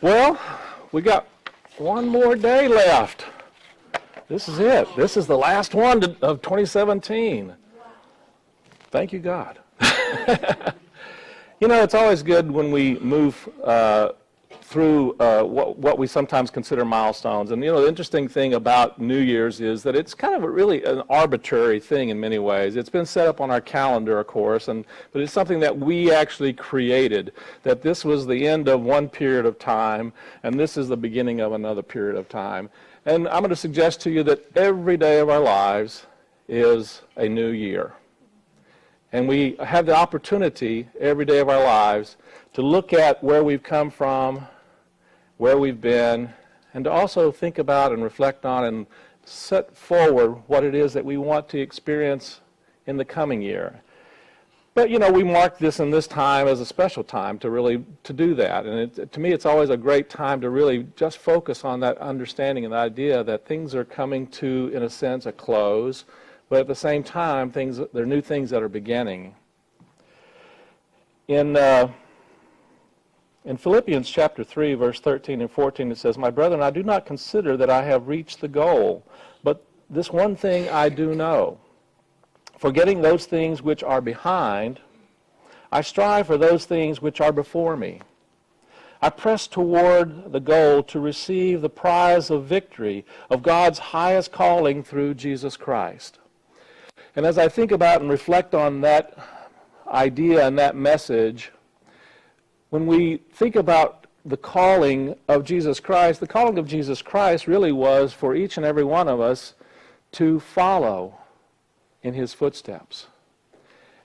Well, we got one more day left. This is it. This is the last one of 2017. Thank you, God. You know, it's always good when we move through what we sometimes consider milestones. And, you know, the interesting thing about New Year's is that it's kind of really an arbitrary thing in many ways. It's been set up on our calendar, of course, but it's something that we actually created, that this was the end of one period of time, and this is the beginning of another period of time. And I'm going to suggest to you that every day of our lives is a new year. And we have the opportunity every day of our lives to look at where we've come from, where we've been, and to also think about and reflect on and set forward what it is that we want to experience in the coming year. But, you know, we mark this in this time as a special time to do that. And to me, it's always a great time to really just focus on that understanding and the idea that things are coming to, in a sense, a close. But at the same time, there are new things that are beginning. In Philippians chapter 3, verse 13 and 14, it says, "My brethren, I do not consider that I have reached the goal, but this one thing I do know. Forgetting those things which are behind, I strive for those things which are before me. I press toward the goal to receive the prize of victory of God's highest calling through Jesus Christ." And as I think about and reflect on that idea and that message, when we think about the calling of Jesus Christ, the calling of Jesus Christ really was for each and every one of us to follow in his footsteps.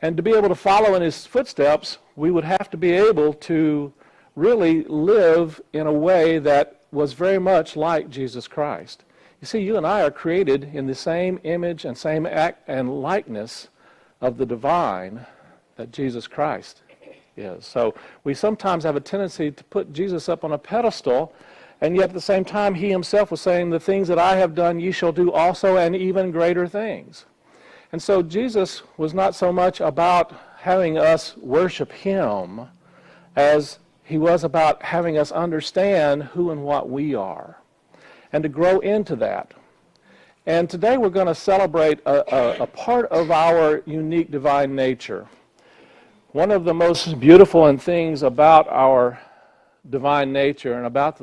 And to be able to follow in his footsteps, we would have to be able to really live in a way that was very much like Jesus Christ. You see, you and I are created in the same image and same act and likeness of the divine that Jesus Christ is. So we sometimes have a tendency to put Jesus up on a pedestal, and yet at the same time he himself was saying, "The things that I have done ye shall do also, and even greater things." And so Jesus was not so much about having us worship him as he was about having us understand who and what we are, and to grow into that. And today we're going to celebrate a part of our unique divine nature. One of the most beautiful things about our divine nature and about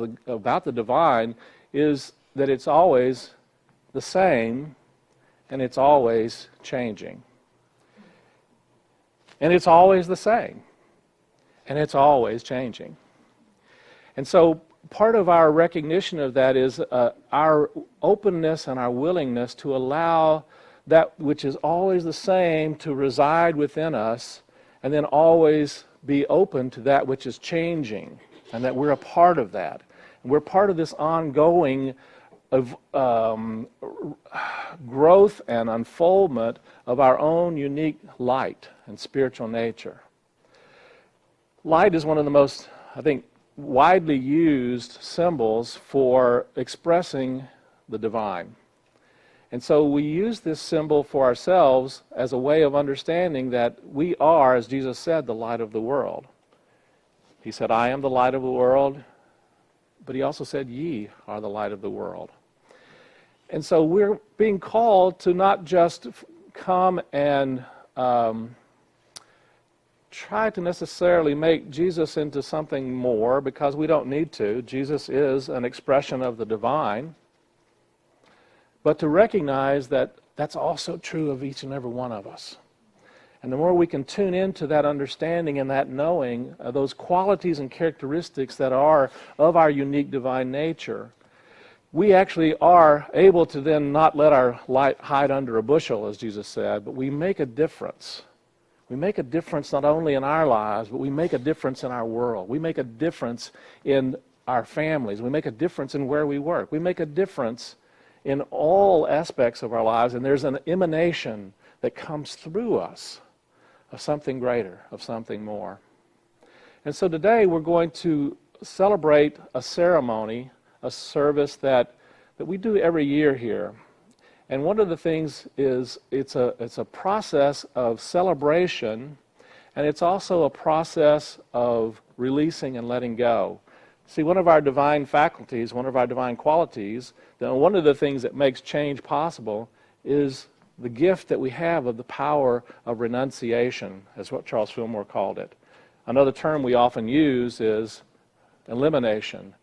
the divine is that it's always the same and it's always changing. And it's always the same and it's always changing. And so part of our recognition of that is our openness and our willingness to allow that which is always the same to reside within us, and then always be open to that which is changing, and that we're a part of that. And we're part of this ongoing of growth and unfoldment of our own unique light and spiritual nature. Light is one of the most, I think, widely used symbols for expressing the divine. And so we use this symbol for ourselves as a way of understanding that we are, as Jesus said, the light of the world. He said, "I am the light of the world," but he also said, "Ye are the light of the world." And so we're being called to not just come and try to necessarily make Jesus into something more, because we don't need to. Jesus is an expression of the divine. But to recognize that that's also true of each and every one of us. And the more we can tune into that understanding and that knowing of those qualities and characteristics that are of our unique divine nature, we actually are able to then not let our light hide under a bushel, as Jesus said, but we make a difference. We make a difference not only in our lives, but we make a difference in our world. We make a difference in our families. We make a difference in where we work. We make a difference in all aspects of our lives, and there's an emanation that comes through us of something greater, of something more. And so today we're going to celebrate a ceremony, a service that we do every year here. And one of the things is it's a process of celebration, and it's also a process of releasing and letting go. See, one of our divine faculties, one of our divine qualities, one of the things that makes change possible is the gift that we have of the power of renunciation, is what Charles Fillmore called it. Another term we often use is elimination,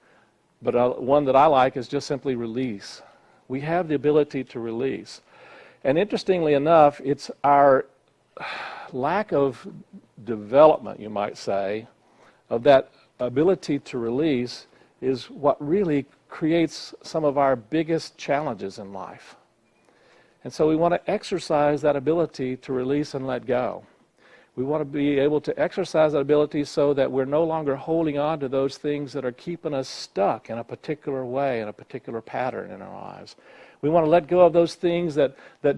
but one that I like is just simply release. We have the ability to release. And interestingly enough, it's our lack of development, you might say, of that ability to release is what really creates some of our biggest challenges in life. And so we want to exercise that ability to release and let go. We want to be able to exercise that ability so that we're no longer holding on to those things that are keeping us stuck in a particular way, in a particular pattern in our lives. We want to let go of those things that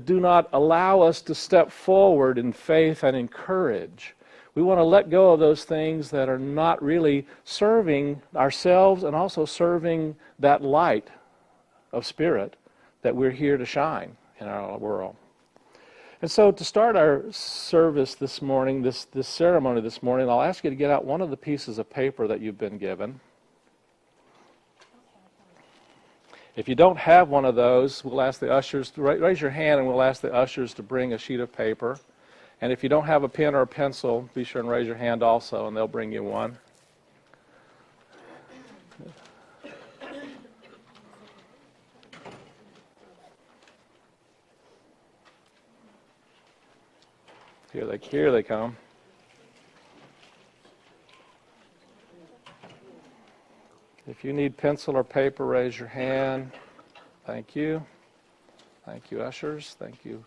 do not allow us to step forward in faith and in courage. We want to let go of those things that are not really serving ourselves and also serving that light of spirit that we're here to shine in our world. And so to start our service this morning, this ceremony this morning, I'll ask you to get out one of the pieces of paper that you've been given. If you don't have one of those, we'll ask the ushers to raise your hand, and we'll ask the ushers to bring a sheet of paper. And if you don't have a pen or a pencil, be sure and raise your hand also, and they'll bring you one. Here they come. If you need pencil or paper, raise your hand. Thank you. Thank you, ushers. Thank you.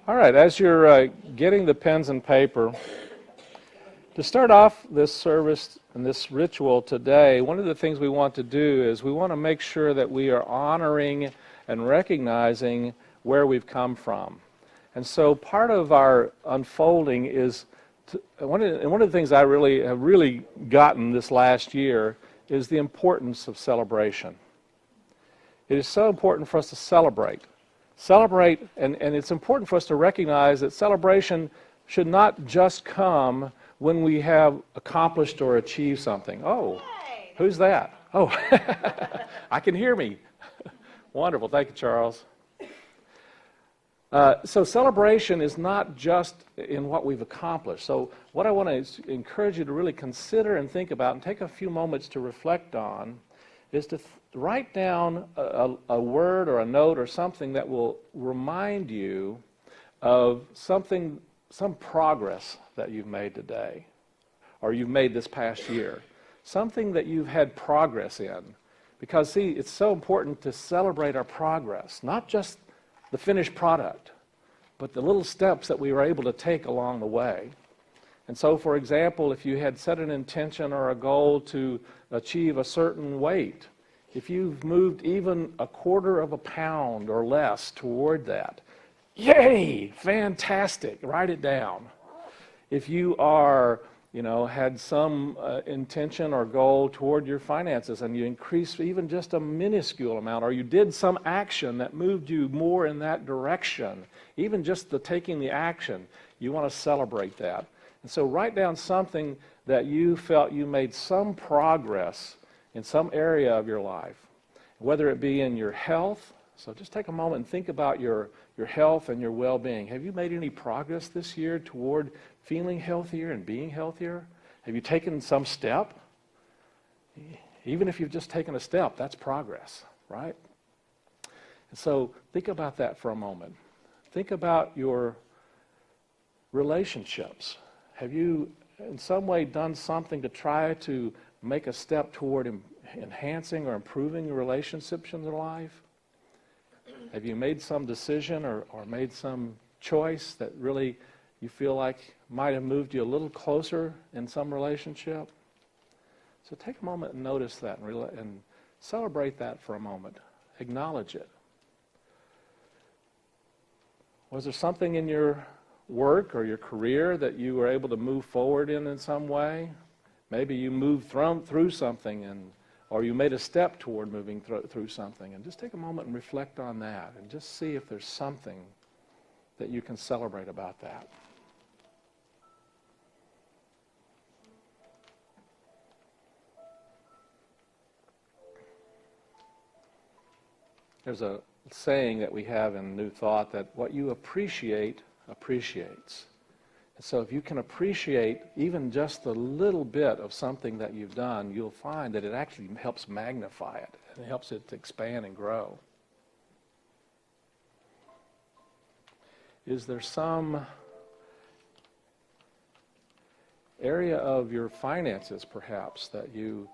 All right, as you're getting the pens and paper, to start off this service and this ritual today, one of the things we want to do is we want to make sure that we are honoring and recognizing where we've come from. And so part of our unfolding is, one of the things I have really gotten this last year is the importance of celebration. It is so important for us to celebrate. And it's important for us to recognize that celebration should not just come when we have accomplished or achieved something. Oh, who's that? Oh, I can hear me. Wonderful. Thank you, Charles. So celebration is not just in what we've accomplished. So what I want to encourage you to really consider and think about and take a few moments to reflect on is to write down a word or a note or something that will remind you of some progress that you've made today or you've made this past year, something that you've had progress in. Because, see, it's so important to celebrate our progress, not just the finished product, but the little steps that we were able to take along the way. And so, for example, if you had set an intention or a goal to achieve a certain weight, if you've moved even a quarter of a pound or less toward that, yay, fantastic, write it down. If you are, had some intention or goal toward your finances and you increased even just a minuscule amount, or you did some action that moved you more in that direction, even just taking the action, you want to celebrate that. And so write down something that you felt you made some progress in some area of your life, whether it be in your health. So just take a moment and think about your health and your well-being. Have you made any progress this year toward feeling healthier and being healthier? Have you taken some step? Even if you've just taken a step, that's progress, right? And so think about that for a moment. Think about your relationships. Have you in some way done something to try to make a step toward enhancing or improving your relationships in your life? Have you made some decision or made some choice that really you feel like might have moved you a little closer in some relationship? So take a moment and notice that and celebrate that for a moment. Acknowledge it. Was there something in your work or your career that you were able to move forward in some way? Maybe you moved through something, or you made a step toward moving through something. And just take a moment and reflect on that and just see if there's something that you can celebrate about that. There's a saying that we have in New Thought that what you appreciate appreciates. And so if you can appreciate even just a little bit of something that you've done, you'll find that it actually helps magnify it, and it helps it to expand and grow. Is there some area of your finances, perhaps, that you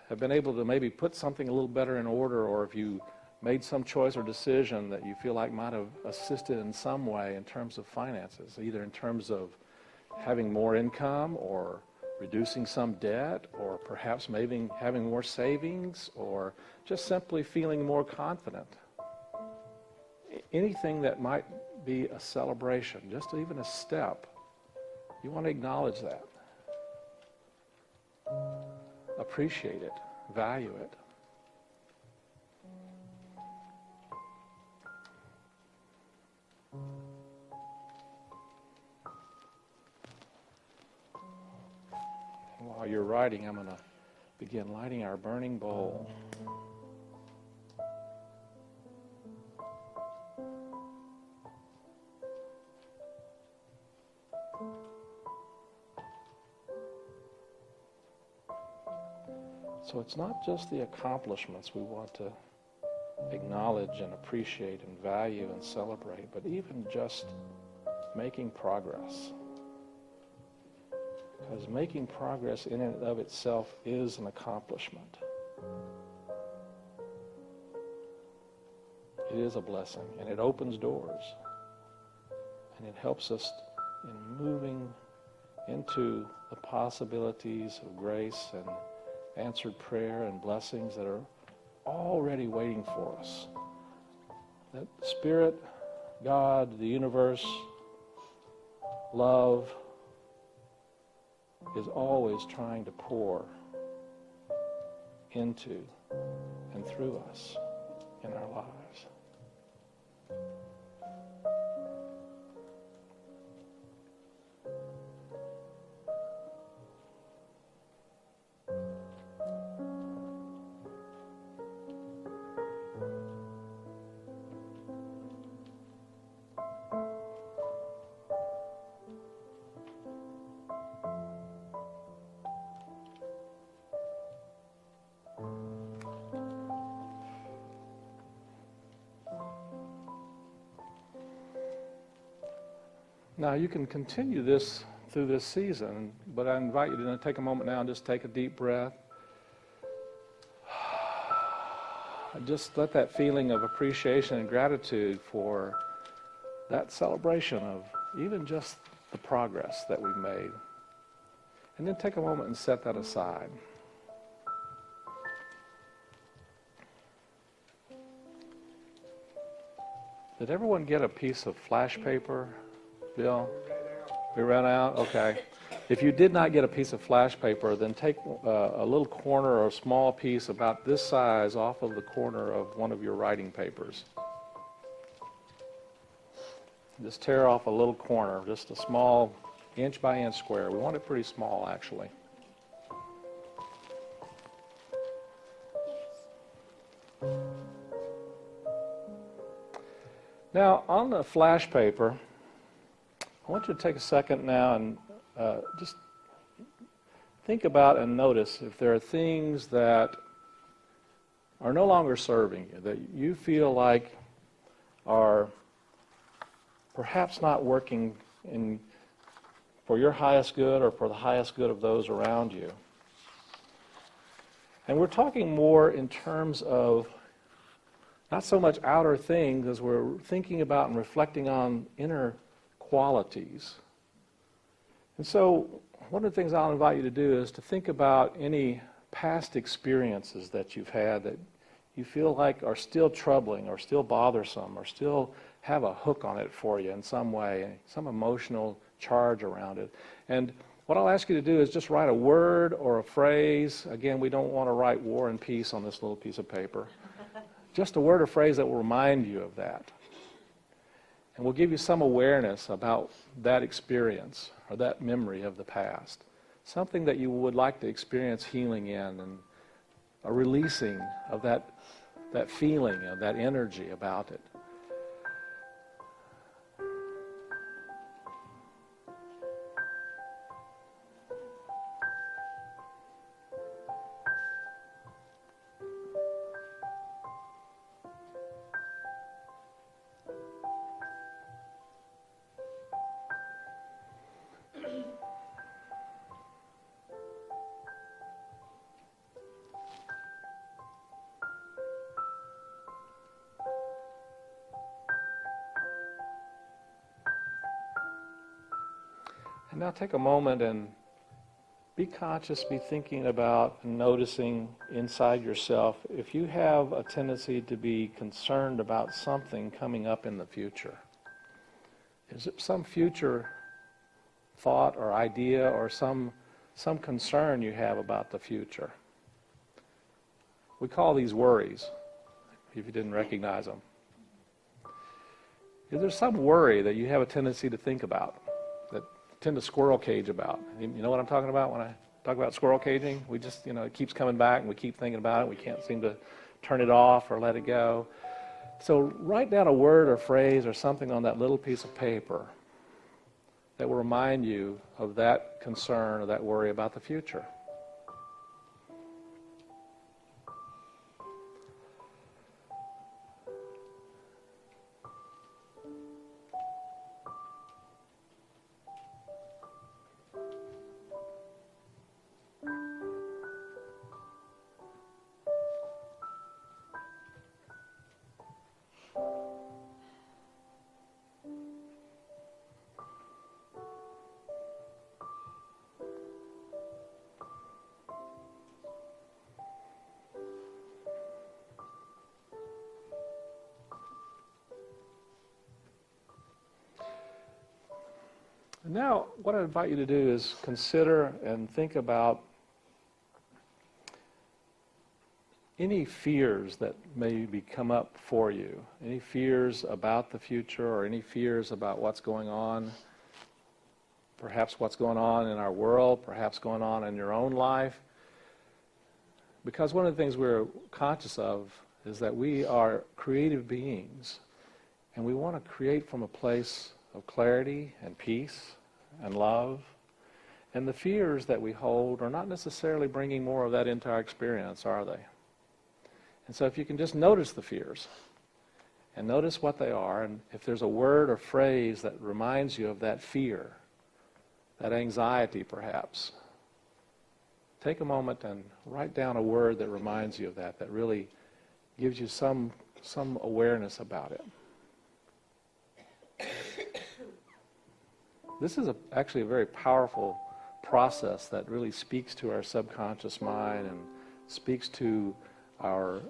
have been able to maybe put something a little better in order, or if you made some choice or decision that you feel like might have assisted in some way in terms of finances, either in terms of having more income or reducing some debt, or perhaps maybe having more savings, or just simply feeling more confident. Anything that might be a celebration, just even a step, you want to acknowledge that. Appreciate it, value it. While you're writing, I'm going to begin lighting our burning bowl. So it's not just the accomplishments we want to acknowledge and appreciate and value and celebrate, but even just making progress. Because making progress in and of itself is an accomplishment. It is a blessing, and it opens doors. And it helps us in moving into the possibilities of grace and answered prayer and blessings that are already waiting for us. That Spirit, God, the universe, love, is always trying to pour into and through us in our lives. Now, you can continue this through this season, but I invite you to take a moment now and just take a deep breath. Just let that feeling of appreciation and gratitude for that celebration of even just the progress that we've made. And then take a moment and set that aside. Did everyone get a piece of flash paper? Bill? We ran out? Okay. If you did not get a piece of flash paper, then take a little corner or a small piece about this size off of the corner of one of your writing papers. Just tear off a little corner, just a small inch by inch square. We want it pretty small, actually. Now, on the flash paper, I want you to take a second now and just think about and notice if there are things that are no longer serving you, that you feel like are perhaps not working for your highest good or for the highest good of those around you. And we're talking more in terms of not so much outer things as we're thinking about and reflecting on inner qualities. And so one of the things I'll invite you to do is to think about any past experiences that you've had that you feel like are still troubling or still bothersome or still have a hook on it for you in some way, some emotional charge around it. And What I'll ask you to do is just write a word or a phrase. Again, we don't want to write war and peace on this little piece of paper. Just a word or phrase that will remind you of that. And will give you some awareness about that experience or that memory of the past. Something that you would like to experience healing in, and a releasing of that feeling, of that energy about it. And now take a moment and be conscious, be thinking about and noticing inside yourself if you have a tendency to be concerned about something coming up in the future. Is it some future thought or idea or some concern you have about the future? We call these worries, if you didn't recognize them. Is there some worry that you have a tendency to think about, that tend to squirrel cage about? You know what I'm talking about when I talk about squirrel caging? We just, it keeps coming back and we keep thinking about it. We can't seem to turn it off or let it go. So write down a word or phrase or something on that little piece of paper that will remind you of that concern or that worry about the future. And now, what I invite you to do is consider and think about any fears that maybe come up for you, any fears about the future or any fears about what's going on, perhaps what's going on in our world, perhaps going on in your own life. Because one of the things we're conscious of is that we are creative beings, and we want to create from a place of clarity and peace and love. And the fears that we hold are not necessarily bringing more of that into our experience, are they? And so if you can just notice the fears and notice what they are, and if there's a word or phrase that reminds you of that fear, that anxiety perhaps, take a moment and write down a word that reminds you of that, that really gives you some awareness about it. This is actually a very powerful process that really speaks to our subconscious mind and speaks to our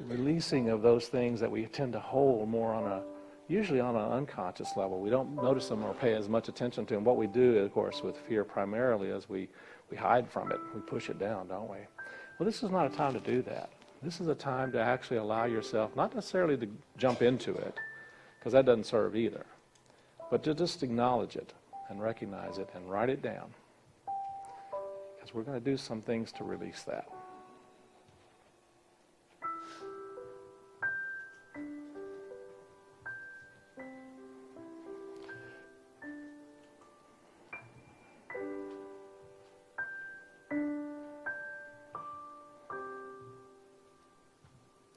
releasing of those things that we tend to hold more usually on an unconscious level. We don't notice them or pay as much attention to them. What we do, of course, with fear primarily is we hide from it. We push it down, don't we? Well, this is not a time to do that. This is a time to actually allow yourself, not necessarily to jump into it, because that doesn't serve either, but to just acknowledge it and recognize it and write it down, because we're going to do some things to release that.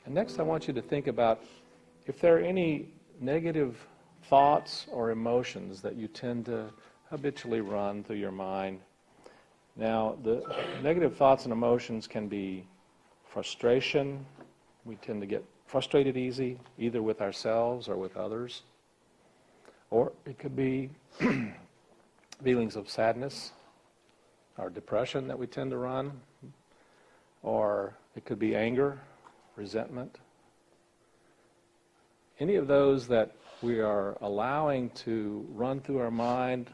And next I want you to think about if there are any negative thoughts or emotions that you tend to habitually run through your mind. Now, the negative thoughts and emotions can be frustration. We tend to get frustrated easy, either with ourselves or with others. Or it could be feelings of sadness or depression that we tend to run. Or it could be anger, resentment. Any of those that we are allowing to run through our mind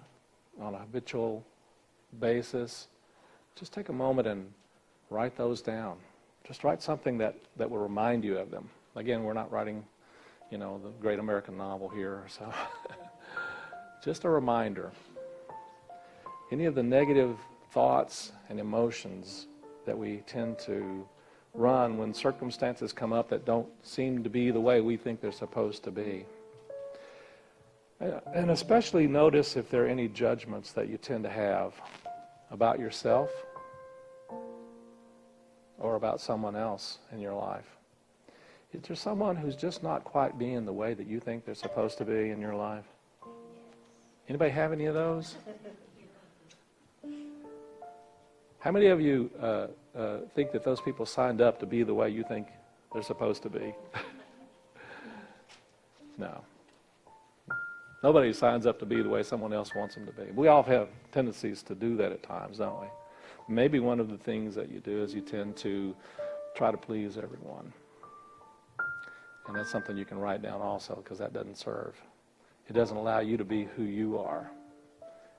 on a habitual basis, just take a moment and write those down. Just write something that will remind you of them. Again, we're not writing, the great American novel here, so just a reminder. Any of the negative thoughts and emotions that we tend to run when circumstances come up that don't seem to be the way we think they're supposed to be. And especially notice if there are any judgments that you tend to have about yourself or about someone else in your life. Is there someone who's just not quite being the way that you think they're supposed to be in your life? Anybody have any of those? How many of you think that those people signed up to be the way you think they're supposed to be? No. Nobody signs up to be the way someone else wants them to be. We all have tendencies to do that at times, don't we? Maybe one of the things that you do is you tend to try to please everyone. And that's something you can write down also, because that doesn't serve. It doesn't allow you to be who you are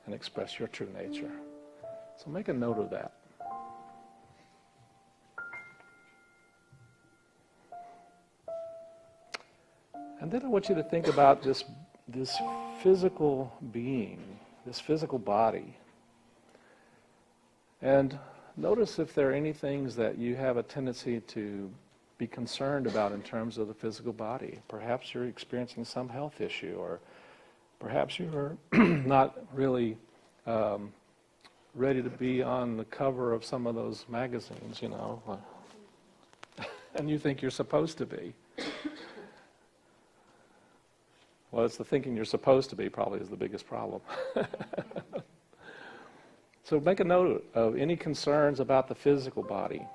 and express your true nature. So make a note of that. And then I want you to think about this physical being, this physical body. And notice if there are any things that you have a tendency to be concerned about in terms of the physical body. Perhaps you're experiencing some health issue, or perhaps you're not really ready to be on the cover of some of those magazines, and you think you're supposed to be. Well, it's the thinking you're supposed to be probably is the biggest problem. So make a note of any concerns about the physical body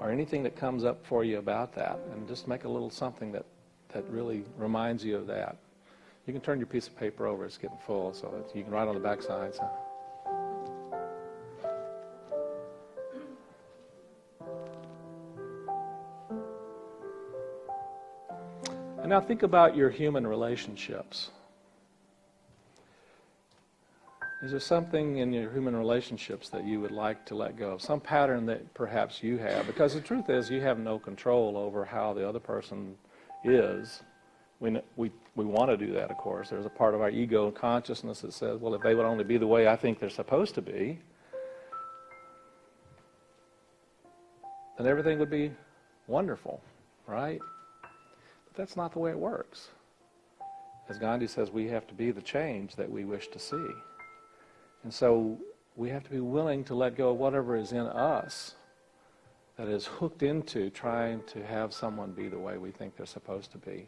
or anything that comes up for you about that, and just make a little something that really reminds you of that. You can turn your piece of paper over, it's getting full, so that you can write on the back side. So. And now think about your human relationships. Is there something in your human relationships that you would like to let go of? Some pattern that perhaps you have? Because the truth is you have no control over how the other person is. We want to do that, of course. There's a part of our ego and consciousness that says, well, if they would only be the way I think they're supposed to be, then everything would be wonderful, right? But that's not the way it works. As Gandhi says, we have to be the change that we wish to see. And so we have to be willing to let go of whatever is in us that is hooked into trying to have someone be the way we think they're supposed to be.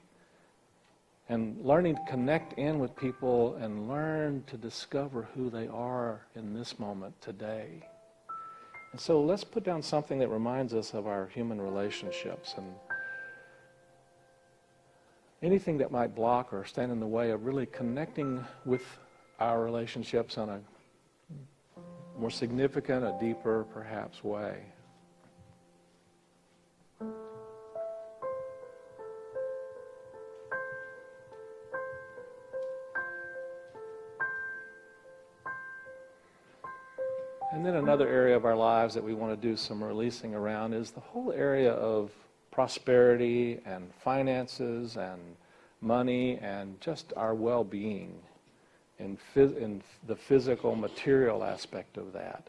And learning to connect in with people and learn to discover who they are in this moment today. And so let's put down something that reminds us of our human relationships and anything that might block or stand in the way of really connecting with our relationships on a more significant, a deeper, perhaps, way. And then another area of our lives that we want to do some releasing around is the whole area of prosperity and finances and money and just our well-being in the physical, material aspect of that.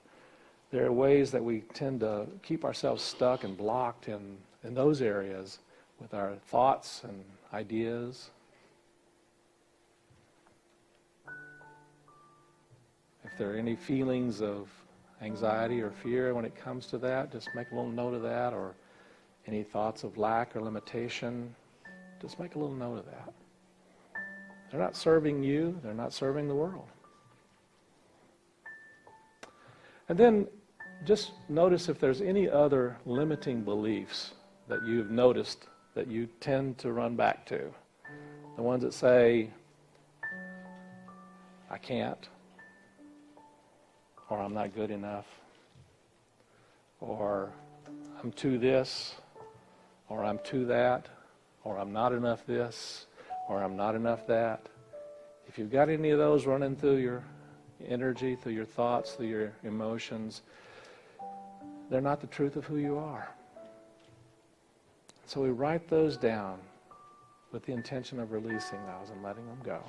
There are ways that we tend to keep ourselves stuck and blocked in those areas with our thoughts and ideas. If there are any feelings of anxiety or fear when it comes to that, just make a little note of that, or any thoughts of lack or limitation, just make a little note of that. They're not serving you, they're not serving the world. And then just notice if there's any other limiting beliefs that you've noticed that you tend to run back to. The ones that say, I can't, or I'm not good enough, or I'm too this, or I'm too that, or I'm not enough this, or I'm not enough that. If you've got any of those running through your energy, through your thoughts, through your emotions, they're not the truth of who you are. So we write those down with the intention of releasing those and letting them go.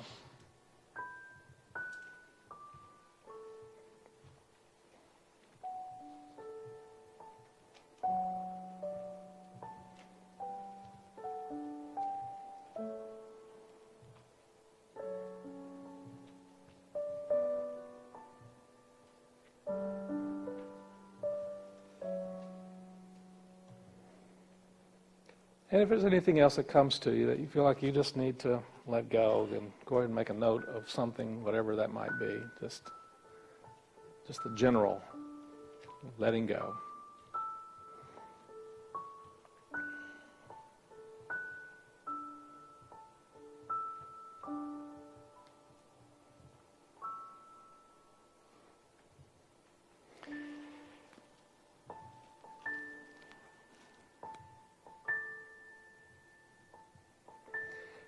And if there's anything else that comes to you that you feel like you just need to let go, then go ahead and make a note of something, whatever that might be. Just the general letting go.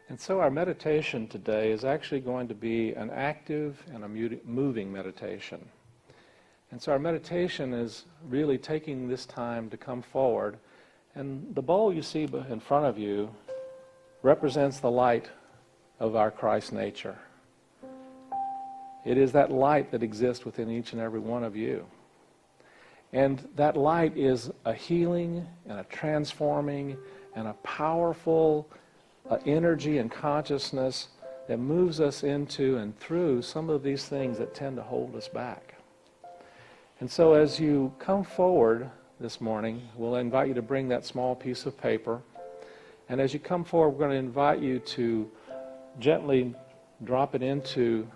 And so our meditation today is actually going to be an active and a moving meditation. And so our meditation is really taking this time to come forward. And the bowl you see in front of you represents the light of our Christ nature. It is that light that exists within each and every one of you. And that light is a healing and a transforming and a powerful energy and consciousness that moves us into and through some of these things that tend to hold us back. And so as you come forward this morning, we'll invite you to bring that small piece of paper. And as you come forward, we're going to invite you to gently drop it into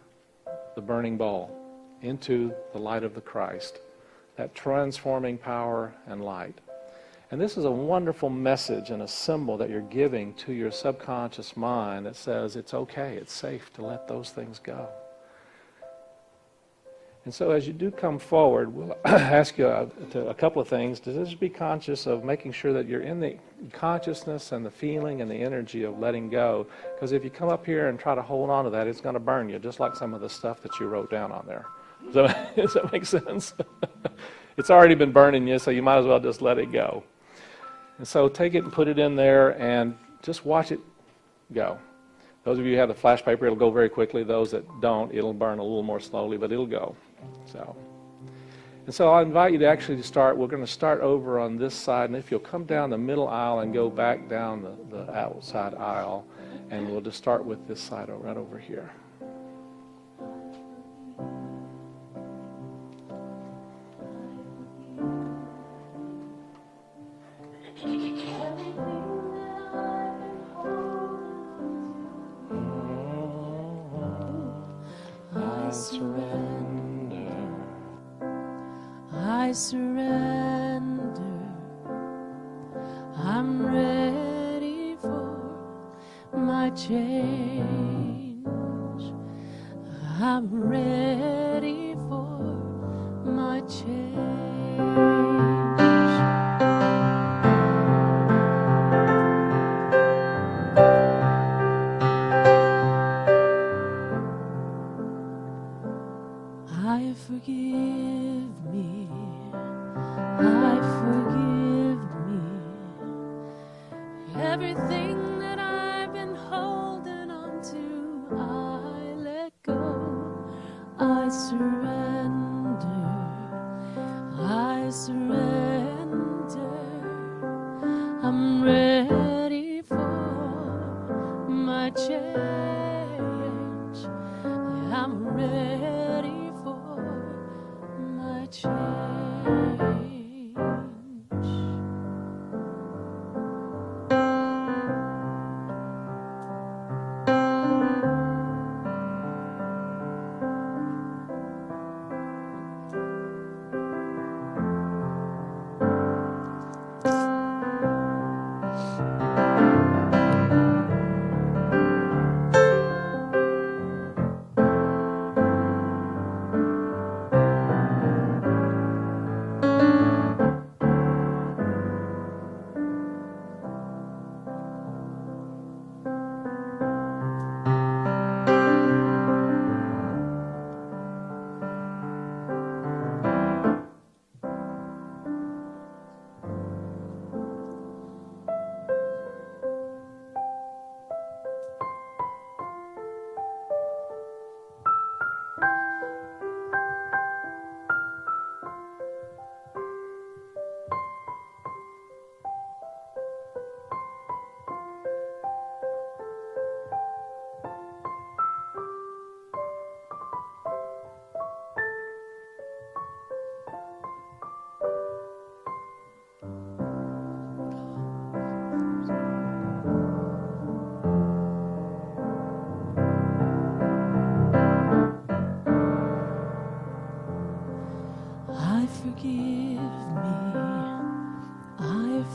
the burning bowl, into the light of the Christ, that transforming power and light. And this is a wonderful message and a symbol that you're giving to your subconscious mind that says it's okay, it's safe to let those things go. And so as you do come forward, we'll ask you a couple of things. Just be conscious of making sure that you're in the consciousness and the feeling and the energy of letting go. Because if you come up here and try to hold on to that, it's going to burn you, just like some of the stuff that you wrote down on there. Does that make sense? It's already been burning you, so you might as well just let it go. And so take it and put it in there and just watch it go. Those of you who have the flash paper, it'll go very quickly. Those that don't, it'll burn a little more slowly, but it'll go. And so I'll invite you to actually start. We're going to start over on this side, and if you'll come down the middle aisle and go back down the outside aisle, and we'll just start with this side right over here. I surrender. I'm ready for my change. I'm ready for my change. I forgive me. I forgive me. Everything that I've been holding on to, I let go. I surrender.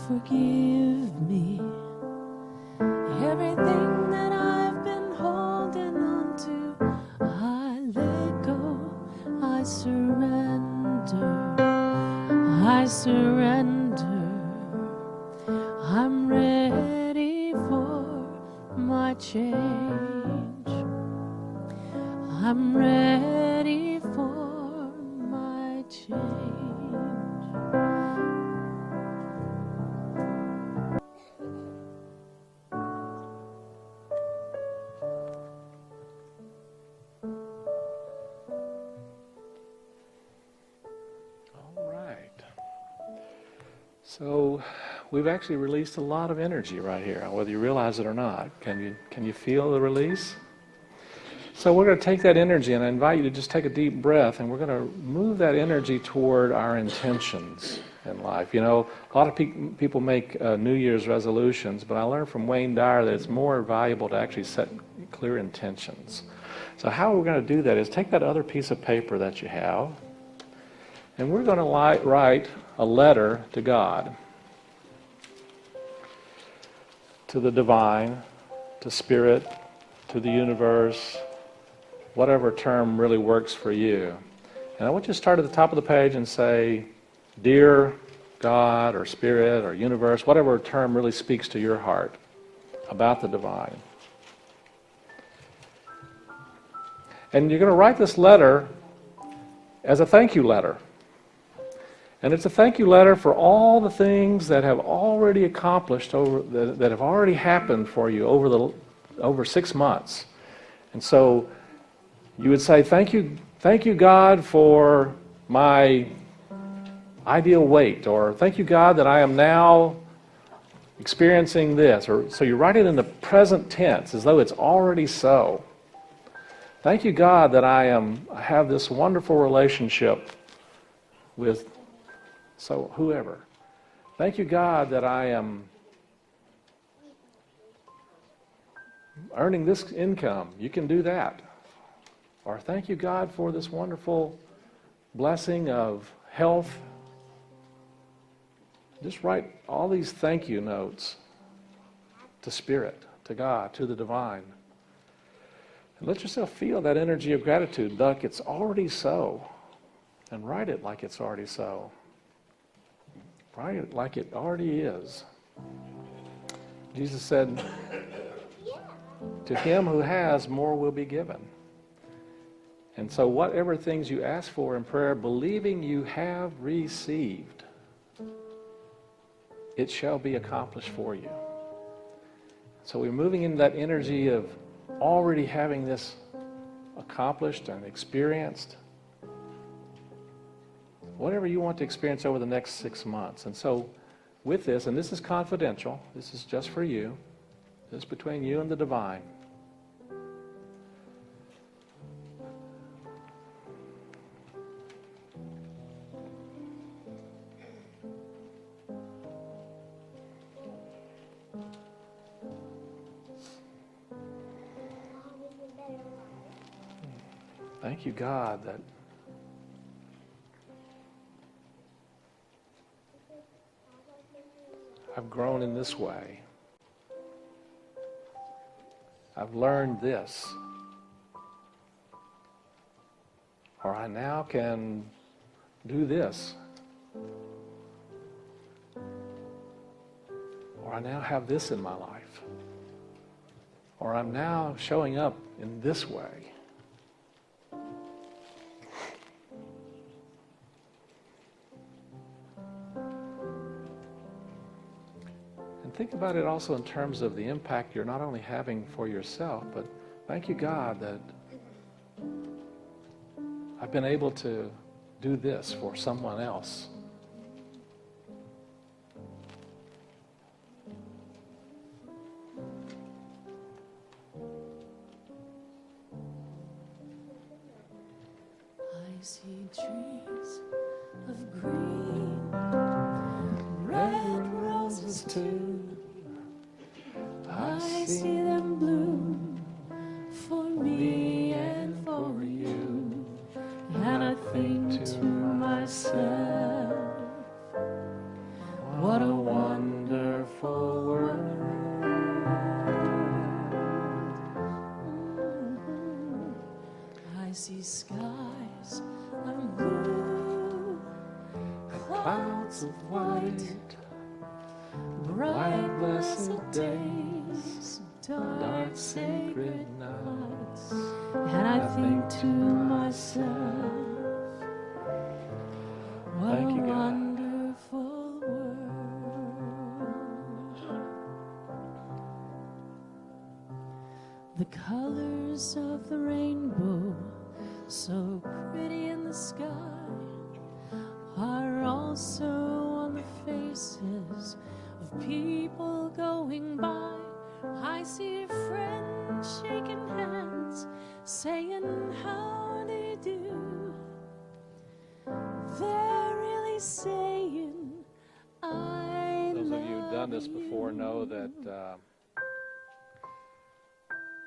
forgive me. Everything that I've been holding on to, I let go. I surrender. I surrender. I'm ready for my change. I'm ready for my change. All right. So we've actually released a lot of energy right here, whether you realize it or not. Can you feel the release? So we're going to take that energy, and I invite you to just take a deep breath, and we're going to move that energy toward our intentions in life. You know, a lot of people make New Year's resolutions, but I learned from Wayne Dyer that it's more valuable to actually set clear intentions. So how we're going to do that is take that other piece of paper that you have, and we're going to write a letter to God, to the divine, to spirit, to the universe, whatever term really works for you. And I want you to start at the top of the page and say, Dear God or Spirit or Universe, whatever term really speaks to your heart about the divine. And you're going to write this letter as a thank you letter. And it's a thank you letter for all the things that have already accomplished, that have already happened for you over 6 months. And so you would say, thank you, God, for my ideal weight, or thank you, God, that I am now experiencing this. Or so you write it in the present tense, as though it's already so. Thank you, God, that I have this wonderful relationship with whoever. Thank you, God, that I am earning this income. You can do that. Or thank you, God, for this wonderful blessing of health. Just write all these thank you notes to Spirit, to God, to the divine. And let yourself feel that energy of gratitude, like it's already so. And write it like it's already so. Write it like it already is. Jesus said, to him who has, more will be given. And so whatever things you ask for in prayer, believing you have received, it shall be accomplished for you. So we're moving into that energy of already having this accomplished and experienced. Whatever you want to experience over the next 6 months. And so with this, and this is confidential, this is just for you, this is between you and the divine. Thank you, God, that I've grown in this way. I've learned this. Or I now can do this. Or I now have this in my life. Or I'm now showing up in this way. Think about it also in terms of the impact you're not only having for yourself, but thank you, God, that I've been able to do this for someone else. I see trees of green, red roses too. I see them bloom for me and for you. And I think to myself, what a wonderful days of white, bright blessed days, dark sacred nights, and I think to myself, what Thank a you, God. wonderful world. The colors of the rainbow, so pretty in the sky, are also on the faces of people going by. I see friends shaking hands, saying how they do. They're really saying, I Those love of you who've done this before know you. that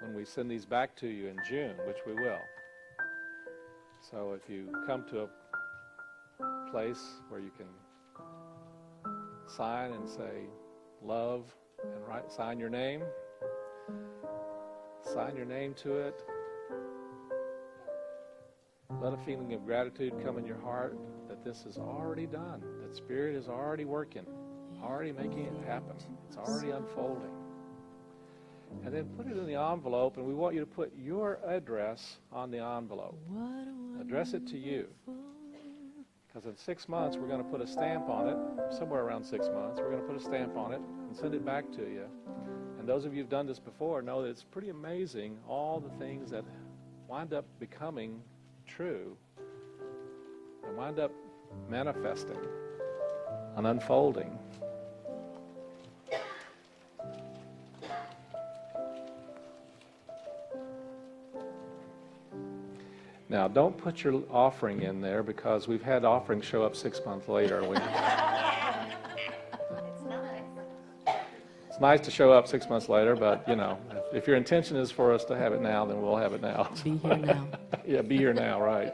when we send these back to you in June, which we will, so if you come to a place where you can sign and say love and sign your name to it, let a feeling of gratitude come in your heart that this is already done, that Spirit is already working, already making it happen, it's already unfolding. And then put it in the envelope, and we want you to put your address on the envelope. Address it to you. Because in 6 months, we're going to put a stamp on it, somewhere around 6 months, we're going to put a stamp on it and send it back to you. And those of you who've done this before know that it's pretty amazing all the things that wind up becoming true and wind up manifesting and unfolding. Now, don't put your offering in there because we've had offerings show up 6 months later. It's nice to show up 6 months later, but, you know, if your intention is for us to have it now, then we'll have it now. Be here now. Yeah, be here now, right.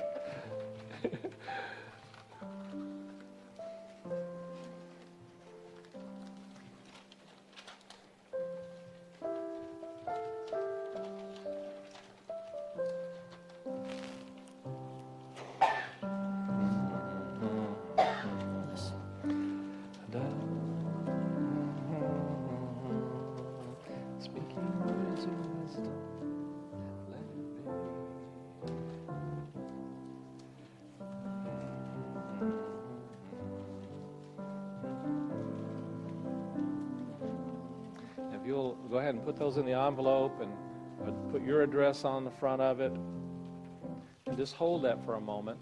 Speaking words of wisdom, let it be. If you'll go ahead and put those in the envelope and put your address on the front of it, and just hold that for a moment.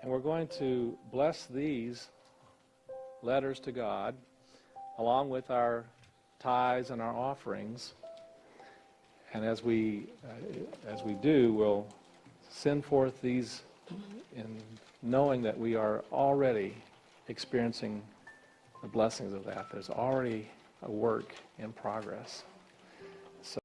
And we're going to bless these letters to God along with our tithes and our offerings. And as we do, we'll send forth these in knowing that we are already experiencing the blessings of that. There's already a work in progress.